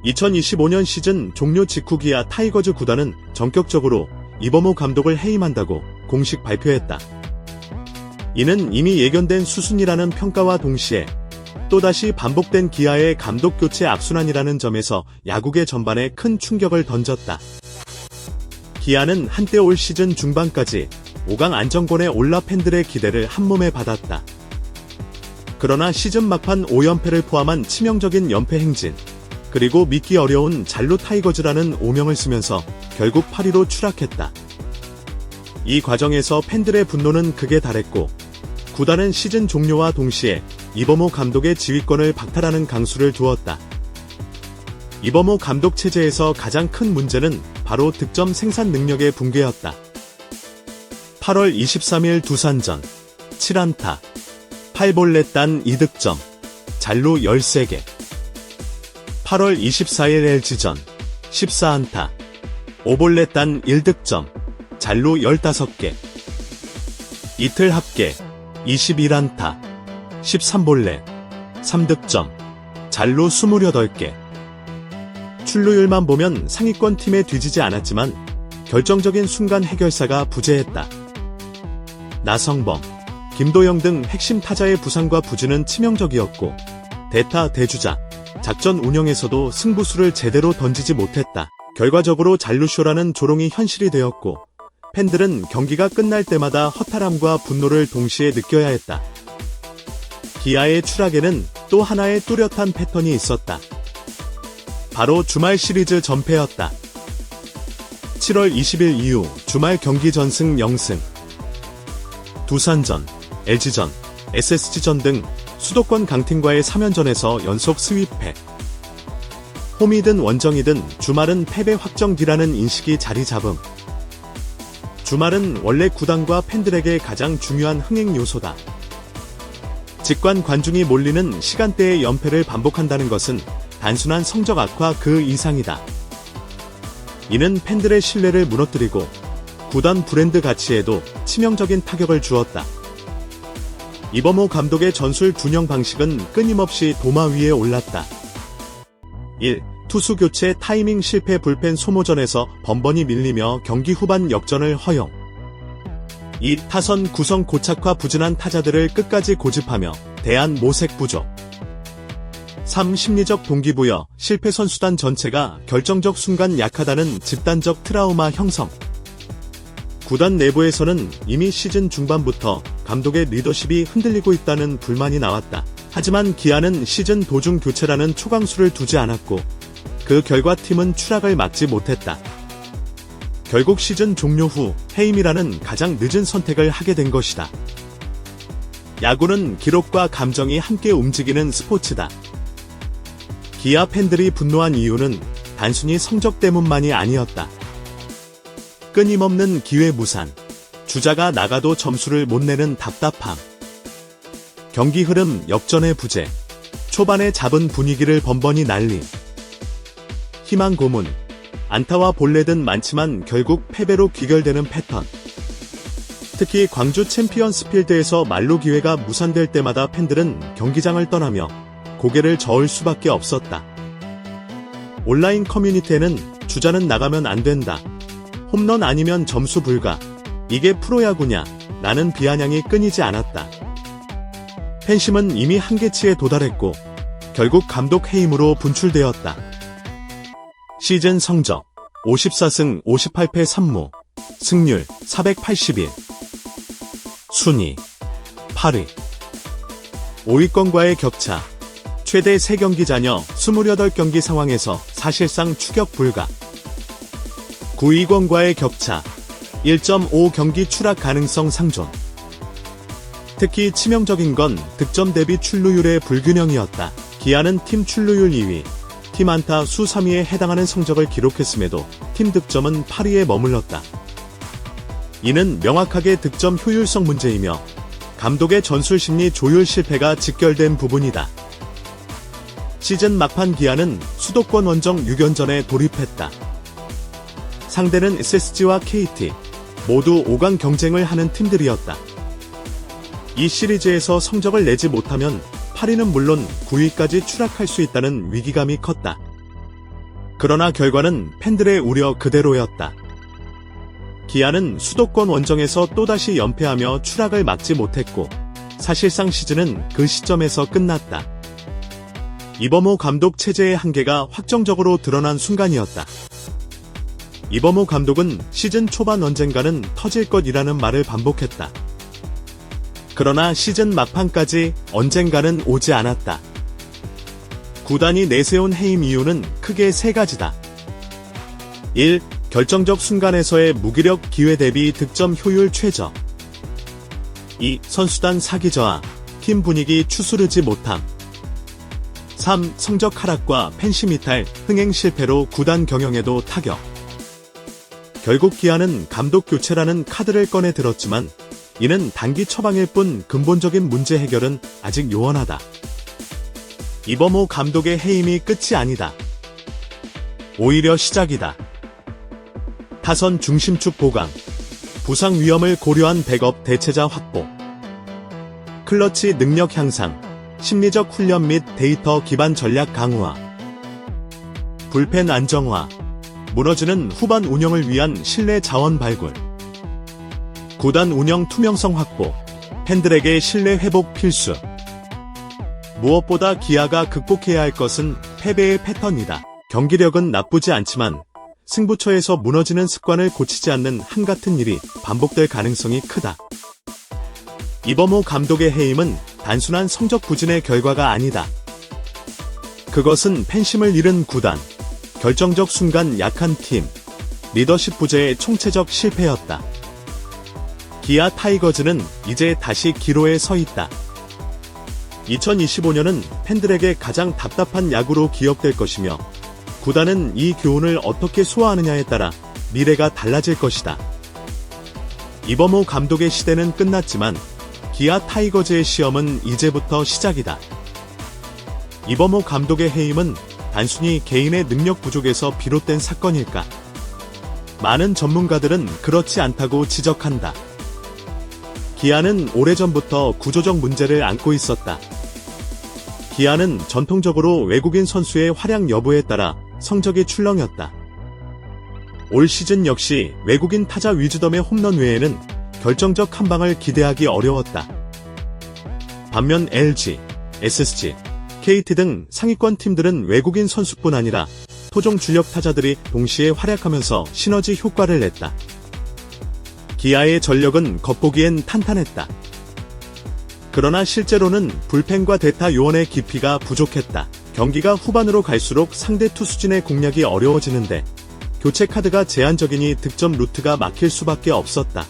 2025년 시즌 종료 직후 기아 타이거즈 구단은 전격적으로 이범호 감독을 해임한다고 공식 발표했다. 이는 이미 예견된 수순이라는 평가와 동시에 또다시 반복된 기아의 감독 교체 악순환이라는 점에서 야구계 전반에 큰 충격을 던졌다. 기아는 한때 올 시즌 중반까지 5강 안정권에 올라 팬들의 기대를 한몸에 받았다. 그러나 시즌 막판 5연패를 포함한 치명적인 연패 행진, 그리고 믿기 어려운 잘로 타이거즈라는 오명을 쓰면서 결국 8위로 추락했다. 이 과정에서 팬들의 분노는 극에 달했고, 구단은 시즌 종료와 동시에 이범호 감독의 지휘권을 박탈하는 강수를 두었다. 이범호 감독 체제에서 가장 큰 문제는 바로 득점 생산 능력의 붕괴였다. 8월 23일 두산전 7안타, 8볼넷 단 2득점, 잘루 13개. 8월 24일 LG전 14안타, 5볼넷 단 1득점, 잘루 15개. 이틀 합계 21안타, 13볼넷, 3득점, 잘루 28개. 출루율만 보면 상위권 팀에 뒤지지 않았지만 결정적인 순간 해결사가 부재했다. 나성범, 김도영 등 핵심 타자의 부상과 부진은 치명적이었고, 대타 대주자, 작전 운영에서도 승부수를 제대로 던지지 못했다. 결과적으로 잘루쇼라는 조롱이 현실이 되었고, 팬들은 경기가 끝날 때마다 허탈함과 분노를 동시에 느껴야 했다. 기아의 추락에는 또 하나의 뚜렷한 패턴이 있었다. 바로 주말 시리즈 전패였다. 7월 20일 이후 주말 경기 전승 0승. 두산전, LG전, SSG전 등 수도권 강팀과의 3연전에서 연속 스윕패. 홈이든 원정이든 주말은 패배 확정기라는 인식이 자리 잡음. 주말은 원래 구단과 팬들에게 가장 중요한 흥행 요소다. 직관 관중이 몰리는 시간대의 연패를 반복한다는 것은 단순한 성적 악화 그 이상이다. 이는 팬들의 신뢰를 무너뜨리고 구단 브랜드 가치에도 치명적인 타격을 주었다. 이범호 감독의 전술 운영 방식은 끊임없이 도마 위에 올랐다. 1. 투수 교체 타이밍 실패 불펜 소모전에서 번번이 밀리며 경기 후반 역전을 허용. 2. 타선 구성 고착화 부진한 타자들을 끝까지 고집하며 대안 모색 부족. 3. 심리적 동기부여 실패 선수단 전체가 결정적 순간 약하다는 집단적 트라우마 형성. 구단 내부에서는 이미 시즌 중반부터 감독의 리더십이 흔들리고 있다는 불만이 나왔다. 하지만 기아는 시즌 도중 교체라는 초강수를 두지 않았고, 그 결과 팀은 추락을 막지 못했다. 결국 시즌 종료 후 해임이라는 가장 늦은 선택을 하게 된 것이다. 야구는 기록과 감정이 함께 움직이는 스포츠다. 기아 팬들이 분노한 이유는 단순히 성적 때문만이 아니었다. 끊임없는 기회 무산, 주자가 나가도 점수를 못 내는 답답함, 경기 흐름 역전의 부재, 초반에 잡은 분위기를 번번이 날림, 희망 고문, 안타와 볼넷은 많지만 결국 패배로 귀결되는 패턴. 특히 광주 챔피언스 필드에서 말로 기회가 무산될 때마다 팬들은 경기장을 떠나며 고개를 저을 수밖에 없었다. 온라인 커뮤니티에는 주자는 나가면 안 된다, 홈런 아니면 점수 불가, 이게 프로야구냐, 라는 비아냥이 끊이지 않았다. 팬심은 이미 한계치에 도달했고 결국 감독 해임으로 분출되었다. 시즌 성적 54승 58패 3무, 승률 481. 순위 8위. 5위권과의 격차. 최대 3경기 잔여 28경기 상황에서 사실상 추격 불가. 9위권과의 격차. 1.5경기 추락 가능성 상존. 특히 치명적인 건 득점 대비 출루율의 불균형이었다. 기아는 팀 출루율 2위, 팀 안타 수 3위에 해당하는 성적을 기록했음에도 팀 득점은 8위에 머물렀다. 이는 명확하게 득점 효율성 문제이며 감독의 전술 심리 조율 실패가 직결된 부분이다. 시즌 막판 기아는 수도권 원정 6연전에 돌입했다. 상대는 SSG와 KT, 모두 5강 경쟁을 하는 팀들이었다. 이 시리즈에서 성적을 내지 못하면 8위는 물론 9위까지 추락할 수 있다는 위기감이 컸다. 그러나 결과는 팬들의 우려 그대로였다. 기아는 수도권 원정에서 또다시 연패하며 추락을 막지 못했고 사실상 시즌은 그 시점에서 끝났다. 이범호 감독 체제의 한계가 확정적으로 드러난 순간이었다. 이범호 감독은 시즌 초반 언젠가는 터질 것이라는 말을 반복했다. 그러나 시즌 막판까지 언젠가는 오지 않았다. 구단이 내세운 해임 이유는 크게 세 가지다. 1. 결정적 순간에서의 무기력 기회 대비 득점 효율 최저. 2. 선수단 사기 저하, 팀 분위기 추스르지 못함. 3. 성적 하락과 팬심 이탈, 흥행 실패로 구단 경영에도 타격. 결국 기아는 감독 교체라는 카드를 꺼내 들었지만 이는 단기 처방일 뿐 근본적인 문제 해결은 아직 요원하다. 이범호 감독의 해임이 끝이 아니다. 오히려 시작이다. 타선 중심축 보강, 부상 위험을 고려한 백업 대체자 확보, 클러치 능력 향상, 심리적 훈련 및 데이터 기반 전략 강화, 불펜 안정화, 무너지는 후반 운영을 위한 신뢰 자원 발굴, 구단 운영 투명성 확보, 팬들에게 신뢰 회복 필수. 무엇보다 기아가 극복해야 할 것은 패배의 패턴이다. 경기력은 나쁘지 않지만 승부처에서 무너지는 습관을 고치지 않는 한같은 일이 반복될 가능성이 크다. 이범호 감독의 해임은 단순한 성적 부진의 결과가 아니다. 그것은 팬심을 잃은 구단, 결정적 순간 약한 팀, 리더십 부재의 총체적 실패였다. 기아 타이거즈는 이제 다시 기로에 서 있다. 2025년은 팬들에게 가장 답답한 야구로 기억될 것이며 구단은 이 교훈을 어떻게 소화하느냐에 따라 미래가 달라질 것이다. 이범호 감독의 시대는 끝났지만 기아 타이거즈의 시험은 이제부터 시작이다. 이범호 감독의 해임은 단순히 개인의 능력 부족에서 비롯된 사건일까? 많은 전문가들은 그렇지 않다고 지적한다. 기아는 오래전부터 구조적 문제를 안고 있었다. 기아는 전통적으로 외국인 선수의 활약 여부에 따라 성적이 출렁였다. 올 시즌 역시 외국인 타자 위주덤의 홈런 외에는 결정적 한방을 기대하기 어려웠다. 반면 LG, SSG, KT 등 상위권 팀들은 외국인 선수뿐 아니라 토종 주력 타자들이 동시에 활약하면서 시너지 효과를 냈다. 기아의 전력은 겉보기엔 탄탄했다. 그러나 실제로는 불펜과 대타 요원의 깊이가 부족했다. 경기가 후반으로 갈수록 상대 투수진의 공략이 어려워지는데 교체 카드가 제한적이니 득점 루트가 막힐 수밖에 없었다.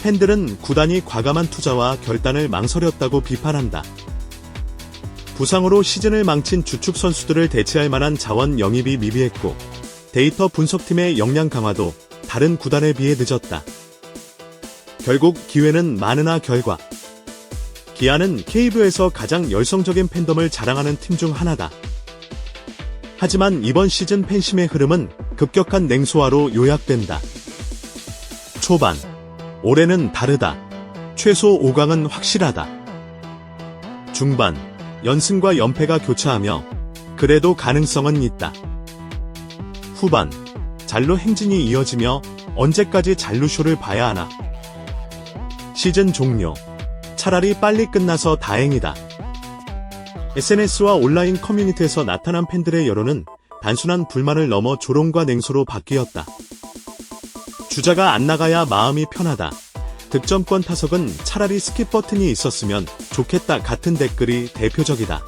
팬들은 구단이 과감한 투자와 결단을 망설였다고 비판한다. 부상으로 시즌을 망친 주축 선수들을 대체할 만한 자원 영입이 미비했고 데이터 분석팀의 역량 강화도 다른 구단에 비해 늦었다. 결국 기회는 많으나 결과. 기아는 KBO에서 가장 열성적인 팬덤을 자랑하는 팀 중 하나다. 하지만 이번 시즌 팬심의 흐름은 급격한 냉소화로 요약된다. 초반. 올해는 다르다. 최소 5강은 확실하다. 중반. 연승과 연패가 교차하며 그래도 가능성은 있다. 후반. 잔루 행진이 이어지며 언제까지 잔루쇼를 봐야 하나. 시즌 종료. 차라리 빨리 끝나서 다행이다. SNS와 온라인 커뮤니티에서 나타난 팬들의 여론은 단순한 불만을 넘어 조롱과 냉소로 바뀌었다. 주자가 안 나가야 마음이 편하다. 득점권 타석은 차라리 스킵 버튼이 있었으면 좋겠다 같은 댓글이 대표적이다.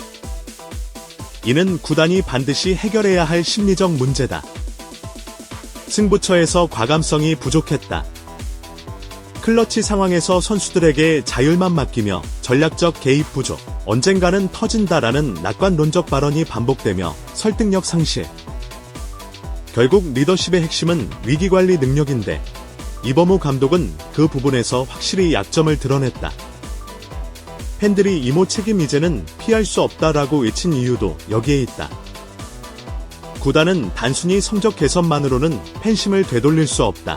이는 구단이 반드시 해결해야 할 심리적 문제다. 승부처에서 과감성이 부족했다. 클러치 상황에서 선수들에게 자율만 맡기며 전략적 개입 부족, 언젠가는 터진다라는 낙관론적 발언이 반복되며 설득력 상실. 결국 리더십의 핵심은 위기관리 능력인데 이범호 감독은 그 부분에서 확실히 약점을 드러냈다. 팬들이 이모 책임 이제는 피할 수 없다라고 외친 이유도 여기에 있다. 구단은 단순히 성적 개선만으로는 팬심을 되돌릴 수 없다.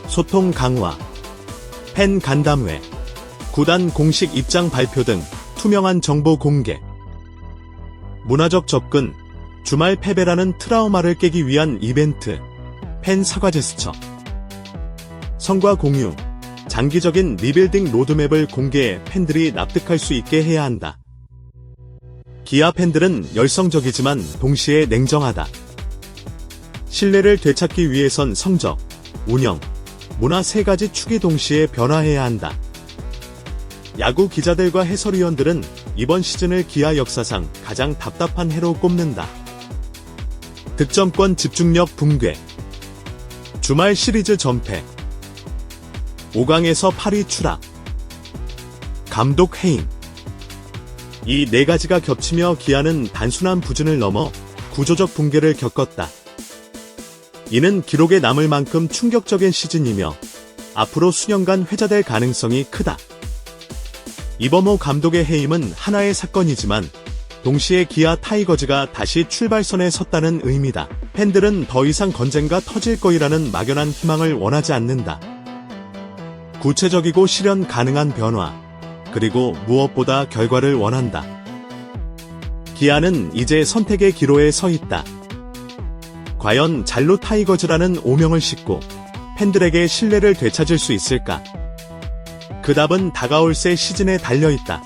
소통 강화, 팬 간담회, 구단 공식 입장 발표 등 투명한 정보 공개, 문화적 접근, 주말 패배라는 트라우마를 깨기 위한 이벤트, 팬 사과 제스처, 성과 공유, 장기적인 리빌딩 로드맵을 공개해 팬들이 납득할 수 있게 해야 한다. 기아 팬들은 열성적이지만 동시에 냉정하다. 신뢰를 되찾기 위해선 성적, 운영, 문화 세 가지 축이 동시에 변화해야 한다. 야구 기자들과 해설위원들은 이번 시즌을 기아 역사상 가장 답답한 해로 꼽는다. 득점권 집중력 붕괴, 주말 시리즈 전패, 5강에서 8위 추락, 감독 해임. 이 네 가지가 겹치며 기아는 단순한 부진을 넘어 구조적 붕괴를 겪었다. 이는 기록에 남을 만큼 충격적인 시즌이며 앞으로 수년간 회자될 가능성이 크다. 이범호 감독의 해임은 하나의 사건이지만 동시에 기아 타이거즈가 다시 출발선에 섰다는 의미다. 팬들은 더 이상 건쟁가 터질 거이라는 막연한 희망을 원하지 않는다. 구체적이고 실현 가능한 변화, 그리고 무엇보다 결과를 원한다. 기아는 이제 선택의 기로에 서 있다. 과연 잘로 타이거즈라는 오명을 싣고 팬들에게 신뢰를 되찾을 수 있을까? 그 답은 다가올 새 시즌에 달려있다.